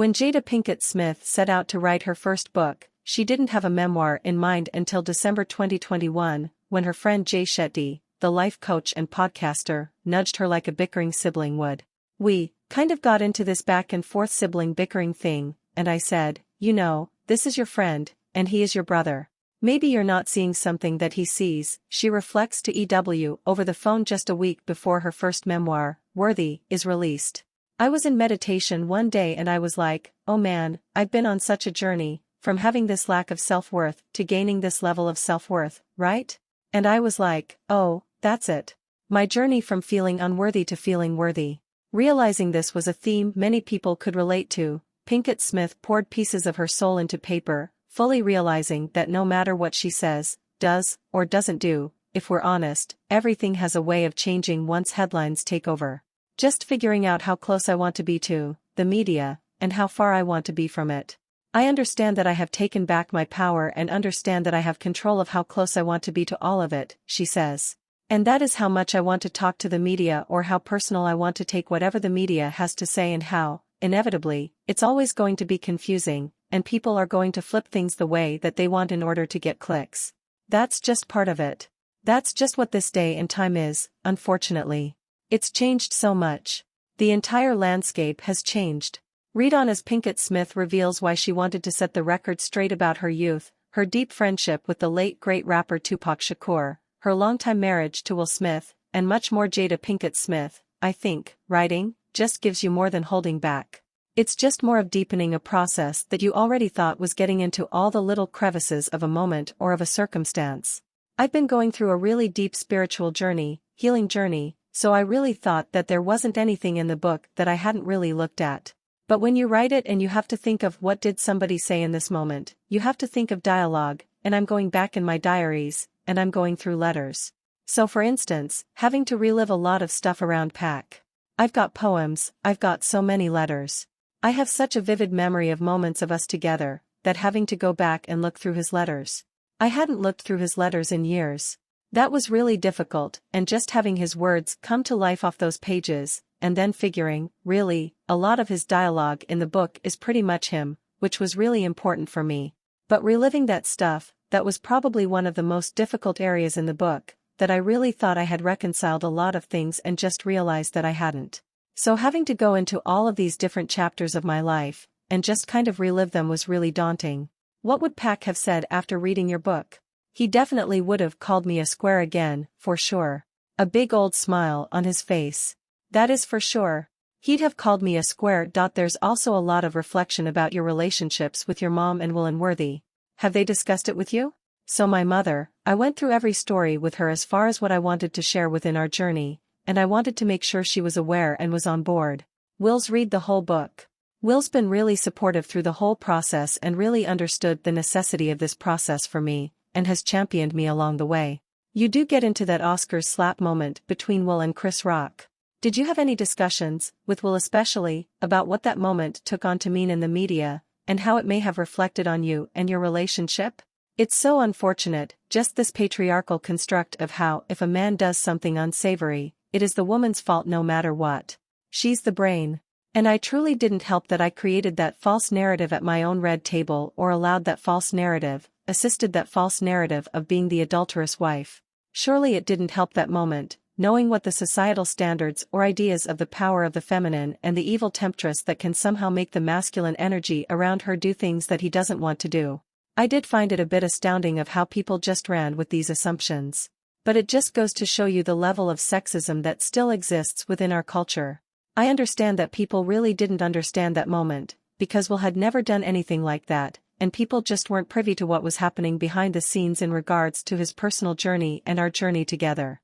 When Jada Pinkett Smith set out to write her first book, she didn't have a memoir in mind until December 2021, when her friend Jay Shetty, the life coach and podcaster, nudged her like a bickering sibling would. We kind of got into this back and forth sibling bickering thing, and I said, you know, this is your friend, and he is your brother. Maybe you're not seeing something that he sees, she reflects to EW over the phone just a week before her first memoir, Worthy, is released. I was in meditation one day and I was like, oh man, I've been on such a journey, from having this lack of self-worth to gaining this level of self-worth, right? And I was like, oh, that's it. My journey from feeling unworthy to feeling worthy. Realizing this was a theme many people could relate to, Pinkett Smith poured pieces of her soul into paper, fully realizing that no matter what she says, does, or doesn't do, if we're honest, everything has a way of changing once headlines take over. Just figuring out how close I want to be to the media, and how far I want to be from it. I understand that I have taken back my power and understand that I have control of how close I want to be to all of it, she says. And that is how much I want to talk to the media or how personal I want to take whatever the media has to say and how, inevitably, it's always going to be confusing, and people are going to flip things the way that they want in order to get clicks. That's just part of it. That's just what this day and time is, unfortunately. It's changed so much. The entire landscape has changed. Read on as Pinkett Smith reveals why she wanted to set the record straight about her youth, her deep friendship with the late great rapper Tupac Shakur, her longtime marriage to Will Smith, and much more. Jada Pinkett Smith, I think, writing, just gives you more than holding back. It's just more of deepening a process that you already thought was getting into all the little crevices of a moment or of a circumstance. I've been going through a really deep spiritual journey, healing journey, so I really thought that there wasn't anything in the book that I hadn't really looked at. But when you write it and you have to think of what did somebody say in this moment, you have to think of dialogue, and I'm going back in my diaries, and I'm going through letters. So for instance, having to relive a lot of stuff around Pac. I've got poems, I've got so many letters. I have such a vivid memory of moments of us together, that having to go back and look through his letters. I hadn't looked through his letters in years. That was really difficult, and just having his words come to life off those pages, and then figuring, really, a lot of his dialogue in the book is pretty much him, which was really important for me. But reliving that stuff, that was probably one of the most difficult areas in the book, that I really thought I had reconciled a lot of things and just realized that I hadn't. So having to go into all of these different chapters of my life, and just kind of relive them was really daunting. What would Pac have said after reading your book? He definitely would have called me a square again, for sure. A big old smile on his face. That is for sure. He'd have called me a square. There's also a lot of reflection about your relationships with your mom and Will and Worthy. Have they discussed it with you? So my mother, I went through every story with her as far as what I wanted to share within our journey, and I wanted to make sure she was aware and was on board. Will's read the whole book. Will's been really supportive through the whole process and really understood the necessity of this process for me, and has championed me along the way. You do get into that Oscars slap moment between Will and Chris Rock. Did you have any discussions, with Will especially, about what that moment took on to mean in the media, and how it may have reflected on you and your relationship? It's so unfortunate, just this patriarchal construct of how if a man does something unsavory, it is the woman's fault no matter what. She's the brain. And I truly didn't help that I created that false narrative at my own red table or allowed that false narrative, assisted that false narrative of being the adulterous wife. Surely it didn't help that moment, knowing what the societal standards or ideas of the power of the feminine and the evil temptress that can somehow make the masculine energy around her do things that he doesn't want to do. I did find it a bit astounding of how people just ran with these assumptions. But it just goes to show you the level of sexism that still exists within our culture. I understand that people really didn't understand that moment, because Will had never done anything like that, and people just weren't privy to what was happening behind the scenes in regards to his personal journey and our journey together.